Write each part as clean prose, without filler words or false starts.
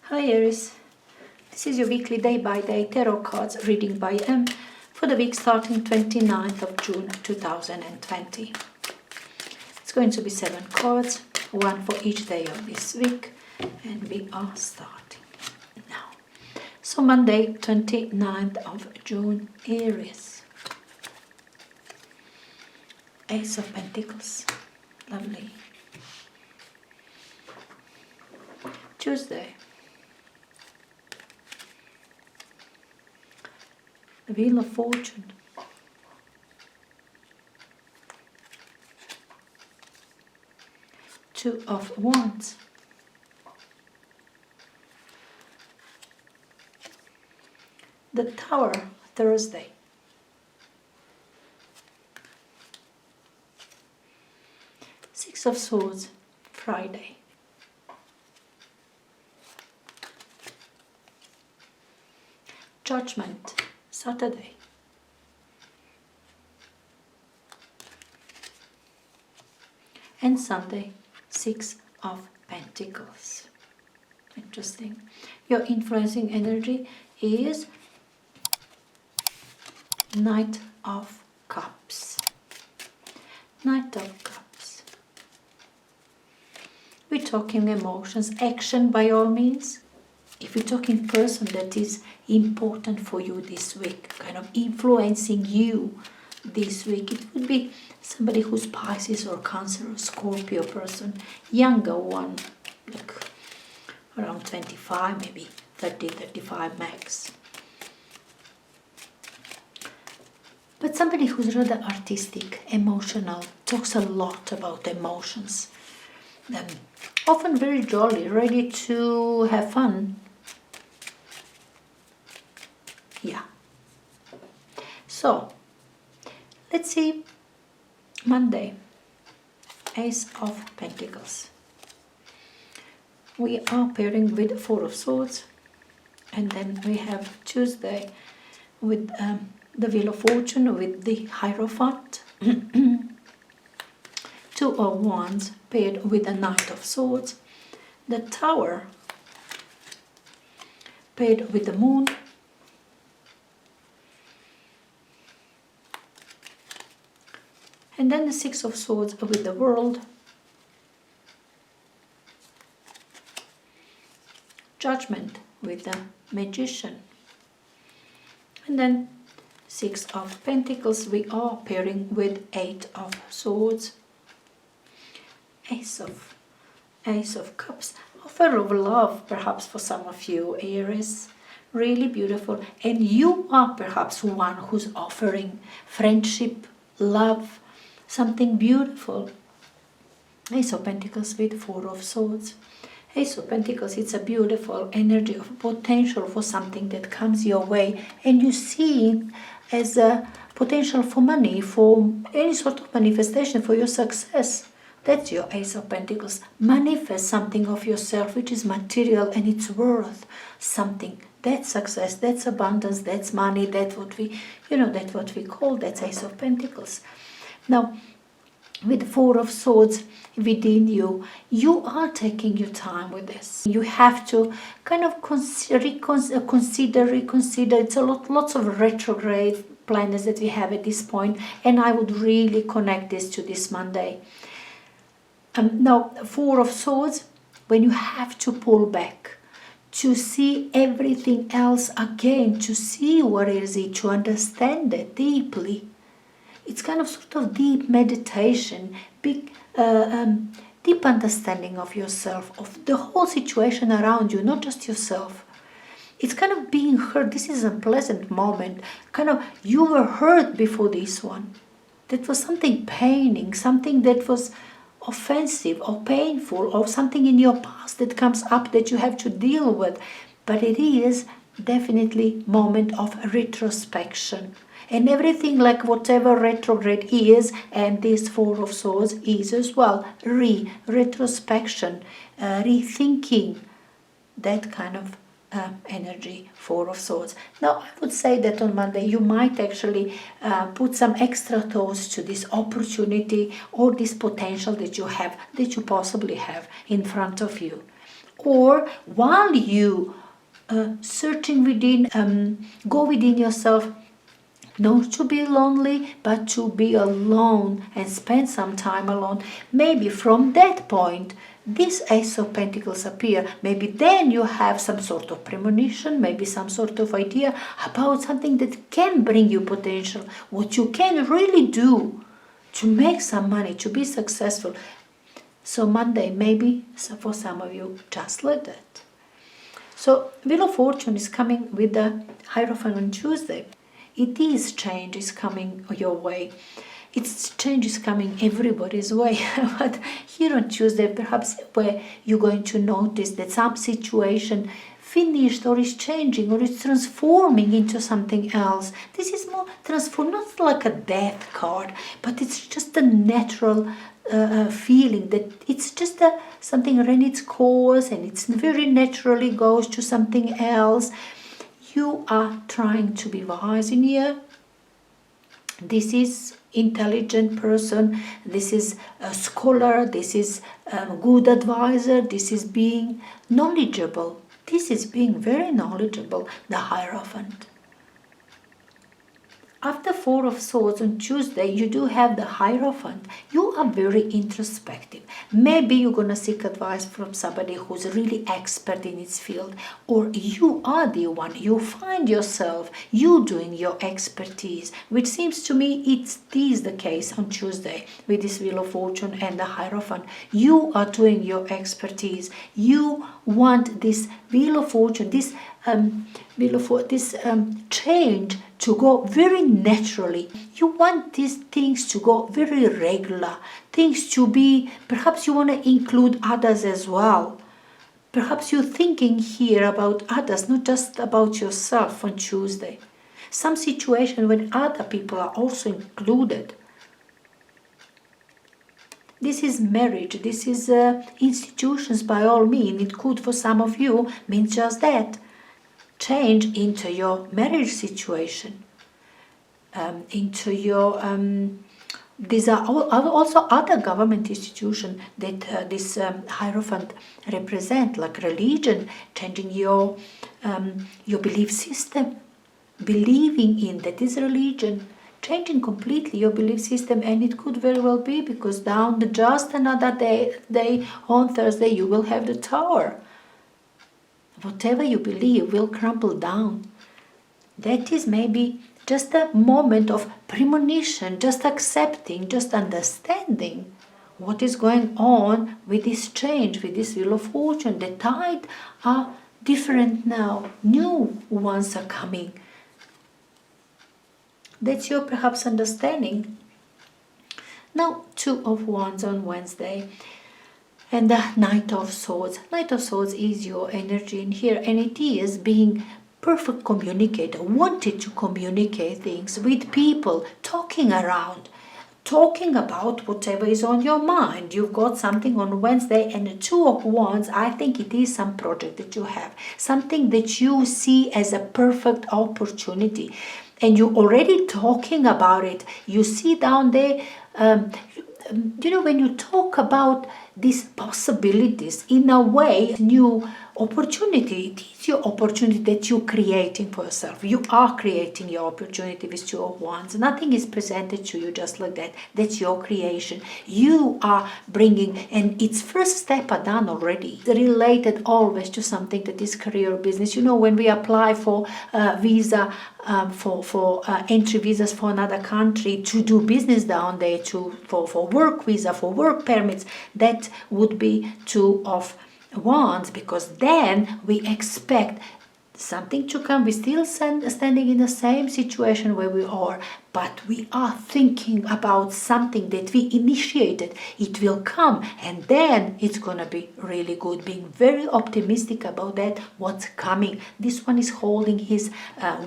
Hi Aries, this is your weekly day-by-day tarot cards reading by M for the week starting 29th of June 2020. It's going to be 7 cards, one for each day of this week, and we are starting now. So Monday 29th of June, Aries. Ace of Pentacles, lovely. Tuesday, the Wheel of Fortune, Two of Wands, the Tower, Thursday, Six of Swords, Friday, Judgment, Saturday, and Sunday, Six of Pentacles. Interesting. Your influencing energy is Knight of Cups. Knight of Cups. We're talking emotions, action by all means. If you're talking person that is important for you this week, kind of influencing you this week, it would be somebody who's Pisces or Cancer or Scorpio person, younger one, like around 25, maybe 30, 35 max. But somebody who's rather artistic, emotional, talks a lot about emotions. Often very jolly, ready to have fun. Yeah. So, let's see. Monday, Ace of Pentacles. We are pairing with Four of Swords. And then we have Tuesday with the Wheel of Fortune with the Hierophant. Two of Wands paired with the Knight of Swords. The Tower paired with the Moon. And then the Six of Swords with the World. Judgment with the Magician. And then Six of Pentacles we are pairing with Eight of Swords. Ace of Cups. Offer of love perhaps for some of you, Aries. Really beautiful. And you are perhaps one who's offering friendship, love, something beautiful. Ace of Pentacles with Four of Swords. Ace of Pentacles, it's a beautiful energy of potential for something that comes your way, and you see it as a potential for money, for any sort of manifestation, for your success. That's your Ace of Pentacles. Manifest something of yourself which is material and it's worth something. That's success, that's abundance, that's money, that's what we, that's what we call, that's Ace of Pentacles. Now, with Four of Swords within you, you are taking your time with this. You have to kind of reconsider. It's lots of retrograde planets that we have at this point, and I would really connect this to this Monday. Now, Four of Swords, when you have to pull back, to see everything else again, to see what is it, to understand it deeply. It's kind of sort of deep meditation, deep understanding of yourself, of the whole situation around you, not just yourself. It's kind of being heard. This is a pleasant moment. Kind of, you were hurt before this one. That was something paining, something that was offensive or painful, or something in your past that comes up that you have to deal with. But it is definitely a moment of retrospection. And everything, like whatever retrograde is, and this Four of Swords is as well, retrospection, rethinking, that kind of energy, Four of Swords. Now, I would say that on Monday you might actually put some extra thoughts to this opportunity or this potential that you possibly have in front of you. Or while you searching within, go within yourself, not to be lonely, but to be alone and spend some time alone. Maybe from that point, this Ace of Pentacles appear. Maybe then you have some sort of premonition, maybe some sort of idea about something that can bring you potential, what you can really do to make some money, to be successful. So Monday, maybe for some of you, just like that. So Wheel of Fortune is coming with the Hierophant on Tuesday. It is change is coming your way. It's change is coming everybody's way. But here on Tuesday, perhaps where you're going to notice that some situation finished or is changing or is transforming into something else. This is more transform, not like a death card, but it's just a natural feeling that it's just something ran its course and it's very naturally goes to something else. You are trying to be wise in here. This is intelligent person, this is a scholar, this is a good advisor, this is being knowledgeable, this is being very knowledgeable, the Hierophant. After Four of Swords on Tuesday, you do have the Hierophant. You are very introspective. Maybe you're going to seek advice from somebody who's really expert in its field, or you are the one. You find yourself, you doing your expertise, which seems to me it is the case on Tuesday with this Wheel of Fortune and the Hierophant. You are doing your expertise. You want this Wheel of Fortune, this change to go very naturally. You want these things to go very regular, things to be, perhaps you want to include others as well. Perhaps you're thinking here about others, not just about yourself on Tuesday. Some situation when other people are also included. This is marriage, this is institutions by all means. It could for some of you mean just that. Change into your marriage situation, into your these are also other government institutions that this Hierophant represent, like religion, changing your belief system, believing in that is religion, changing completely your belief system. And it could very well be because down just another day on Thursday you will have the Tower. Whatever you believe will crumble down. That is maybe just a moment of premonition, just accepting, just understanding what is going on with this change, with this Wheel of Fortune. The tide are different now. New ones are coming. That's your perhaps understanding. Now, Two of Wands on Wednesday. And the Knight of Swords. Knight of Swords is your energy in here, and it is being perfect communicator, wanted to communicate things with people, talking around, talking about whatever is on your mind. You've got something on Wednesday, and the Two of Wands, I think it is some project that you have, something that you see as a perfect opportunity, and you're already talking about it. You see down there, when you talk about these possibilities, in a way, new opportunity, it is your opportunity that you're creating for yourself. You are creating your opportunity with Two of Wands. Nothing is presented to you just like that. That's your creation. You are bringing, and its first step are done already. It's related always to something that is career or business. When we apply for visa, for entry visas for another country to do business down there, for work visa, for work permits, that would be Two of Wands, because then we expect something to come. We're still standing in the same situation where we are, but we are thinking about something that we initiated. It will come, and then it's gonna be really good. Being very optimistic about that, what's coming. This one is holding his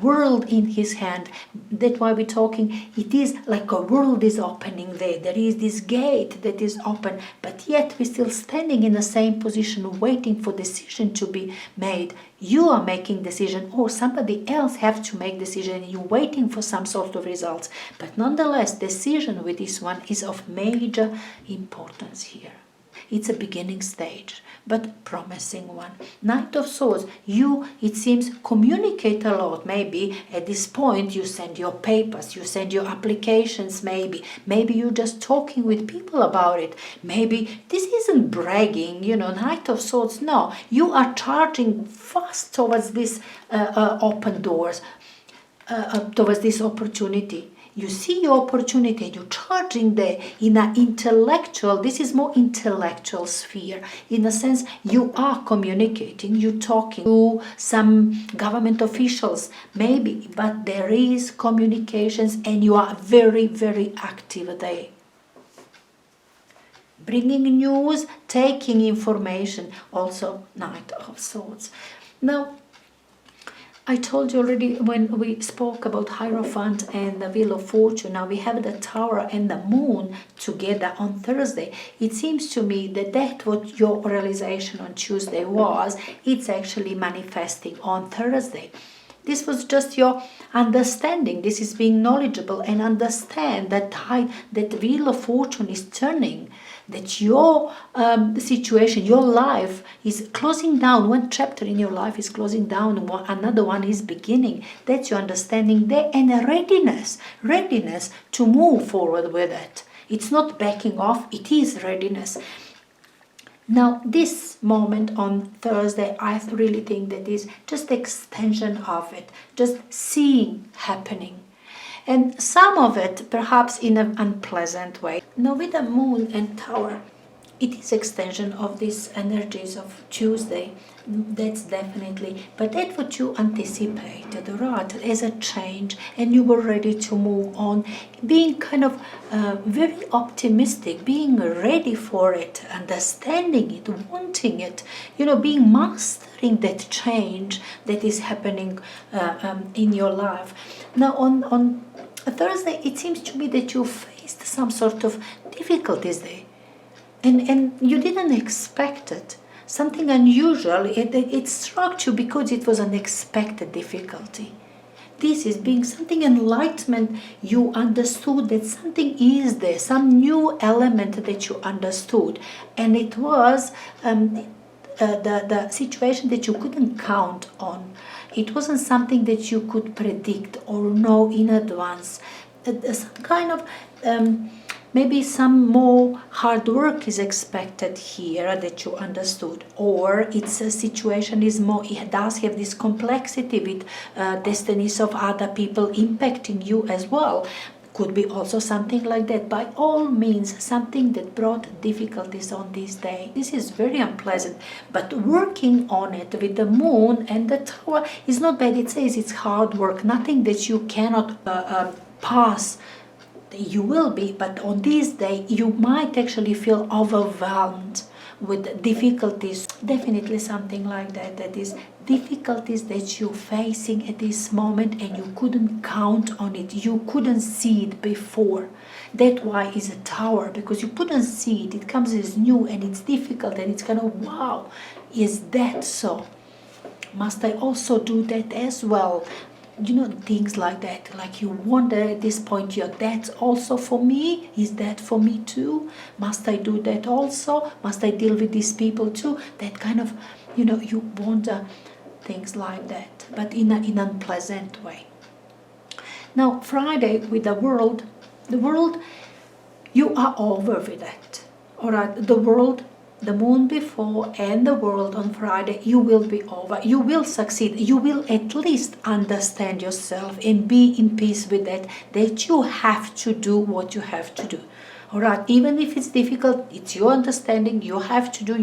world in his hand. That's why we're talking. It is like a world is opening there. There is this gate that is open, but yet we're still standing in the same position, waiting for decision to be made. You are making decision, or somebody else have to make decision, and you're waiting for some sort of results. But nonetheless, decision with this one is of major importance here. It's a beginning stage, but promising one. Knight of Swords, you, it seems, communicate a lot. Maybe at this point you send your papers, you send your applications, maybe you're just talking with people about it. Maybe this isn't bragging, Knight of Swords. No, you are charging fast towards this open doors, towards this opportunity. You see your opportunity, you're charging there in an intellectual, this is more intellectual sphere. In a sense, you are communicating, you're talking to some government officials, maybe, but there is communications and you are very, very active there. Bringing news, taking information, also Knight of Swords. Now, I told you already when we spoke about Hierophant and the Wheel of Fortune. Now we have the Tower and the Moon together on Thursday. It seems to me that what your realization on Tuesday was, it's actually manifesting on Thursday. This was just your understanding. This is being knowledgeable and understand that the Wheel of Fortune is turning, that your situation, your life is closing down. One chapter in your life is closing down and another one is beginning. That's your understanding there, and a readiness to move forward with it. It's not backing off, it is readiness. Now, this moment on Thursday, I really think that is just extension of it, just seeing happening. And some of it, perhaps in an unpleasant way. Now, with the Moon and Tower, it is extension of these energies of Tuesday. That's definitely, but that's what you anticipated, right? As a change, and you were ready to move on, being kind of very optimistic, being ready for it, understanding it, wanting it, being mastering that change that is happening in your life. Now, on Thursday, it seems to me that you faced some sort of difficulties there. And you didn't expect it. Something unusual, it struck you because it was unexpected difficulty. This is being something enlightenment. You understood that something is there, some new element that you understood. And it was the situation that you couldn't count on. It wasn't something that you could predict or know in advance. Some kind of... maybe some more hard work is expected here that you understood, or it's a situation is more, it does have this complexity with destinies of other people impacting you as well. Could be also something like that. By all means, something that brought difficulties on this day. This is very unpleasant, but working on it with the Moon and the Tower is not bad. It says it's hard work, nothing that you cannot pass. You will be, but on this day you might actually feel overwhelmed with difficulties. Definitely something like that, that is difficulties that you're facing at this moment and you couldn't count on it, you couldn't see it before. That's why it's a Tower, because you couldn't see it. It comes as new and it's difficult and it's kind of, wow, is that so? Must I also do that as well? Things like that, like you wonder at this point, that's also for me? Is that for me too? Must I do that also? Must I deal with these people too? That kind of, you wonder things like that, but in an unpleasant way. Now, Friday with the world, you are over with it. All right, the world, the Moon before and the world on Friday, you will be over. You will succeed. You will at least understand yourself and be in peace with that you have to do what you have to do. All right, even if it's difficult, it's your understanding. You have to do.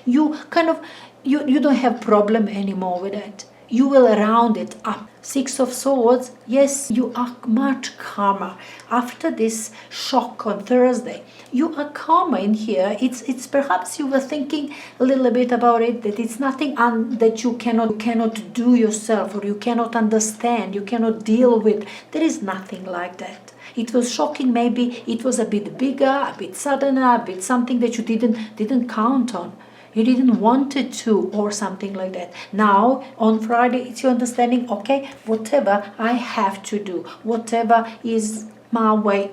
You don't have problem anymore with it. You will round it up. Six of Swords, yes, you are much calmer. After this shock on Thursday, you are calmer in here. It's perhaps you were thinking a little bit about it, that it's nothing that you cannot do yourself, or you cannot understand, you cannot deal with. There is nothing like that. It was shocking, maybe it was a bit bigger, a bit suddener, a bit something that you didn't count on. You didn't want it to, or something like that. Now, on Friday, it's your understanding, okay, whatever I have to do, whatever is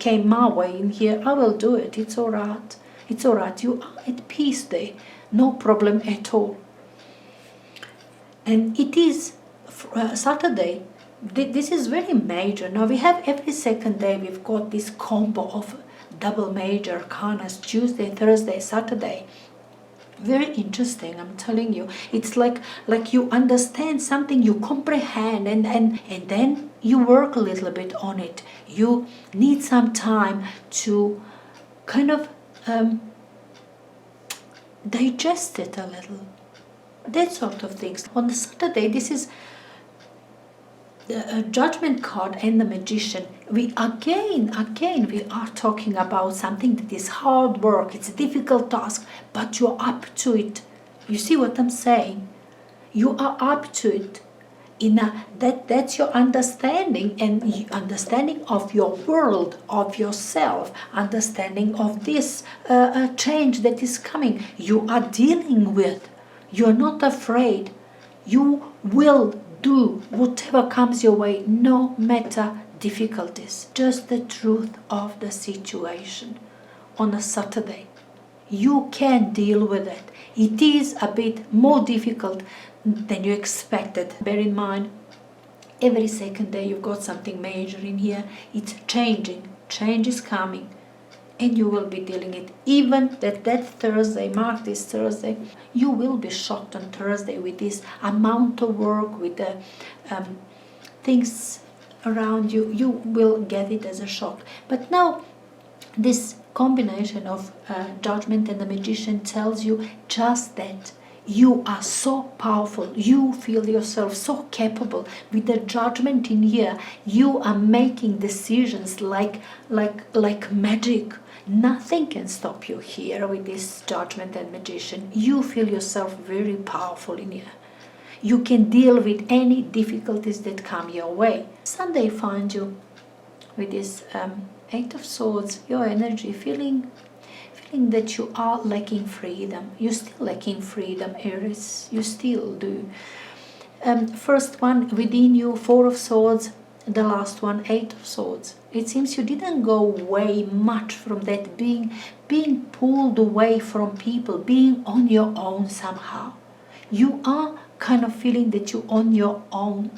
came my way in here, I will do it. It's all right. It's all right. You are at peace there. No problem at all. And it is Saturday. This is very major. Now we have every second day we've got this combo of double major arcanas, Tuesday, Thursday, Saturday. Very interesting, I'm telling you. It's like you understand something, you comprehend, and then you work a little bit on it. You need some time to kind of digest it a little. That sort of things. On the Saturday, this is the Judgment card and the Magician. We again we are talking about something that is hard work. It's a difficult task, but you're up to it. You see what I'm saying? You are up to it. That's your understanding, and understanding of your world, of yourself, understanding of this change that is coming. You are dealing with. You're not afraid. You will do whatever comes your way, no matter difficulties. Just the truth of the situation. On a Saturday, you can deal with it. It is a bit more difficult than you expected. Bear in mind, every second day you've got something major in here. It's changing. Change is coming. And you will be dealing it. Even that Thursday, mark this Thursday, you will be shocked on Thursday with this amount of work, with the things around you. You will get it as a shock. But now, this combination of Judgment and the Magician tells you just that. You are so powerful. You feel yourself so capable. With the Judgment in here, you are making decisions like magic. Nothing can stop you here with this Judgment and Magician. You feel yourself very powerful in here. You can deal with any difficulties that come your way. Sunday finds you with this Eight of Swords, your energy, feeling that you are lacking freedom. You're still lacking freedom, Aries. You still do. First one within you, Four of Swords. The last one, Eight of Swords. It seems you didn't go away much from that, being pulled away from people, being on your own somehow. You are kind of feeling that you're on your own.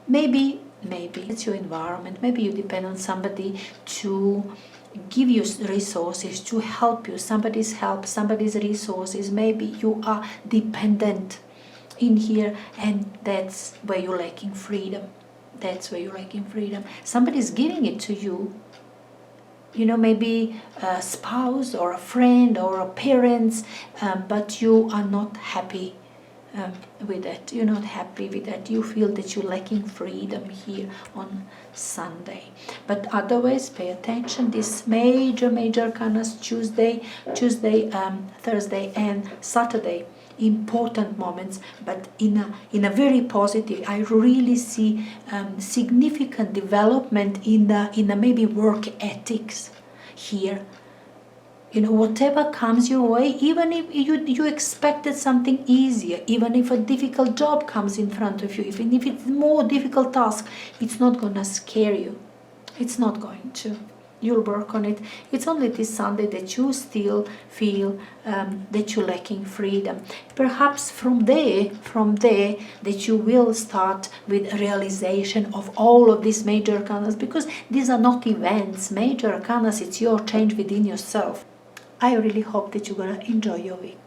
Maybe it's your environment. Maybe you depend on somebody to give you resources, to help you. Somebody's help, somebody's resources. Maybe you are dependent in here, and that's where you're lacking freedom. That's where you're lacking freedom. Somebody's giving it to you. You know, maybe a spouse or a friend or a parent, but you are not happy with that. You're not happy with that. You feel that you're lacking freedom here on Sunday. But otherwise, pay attention. This major arcanas, Tuesday, Thursday, and Saturday. Important moments, but in a very positive. I really see significant development in the maybe work ethics here. You know, whatever comes your way, even if you expected something easier, even if a difficult job comes in front of you, even if it's a more difficult task, it's not gonna scare you. It's not going to. You'll work on it. It's only this Sunday that you still feel that you're lacking freedom. Perhaps from there that you will start with realization of all of these major arcanas, because these are not events. Major arcanas, it's your change within yourself. I really hope that you're gonna enjoy your week.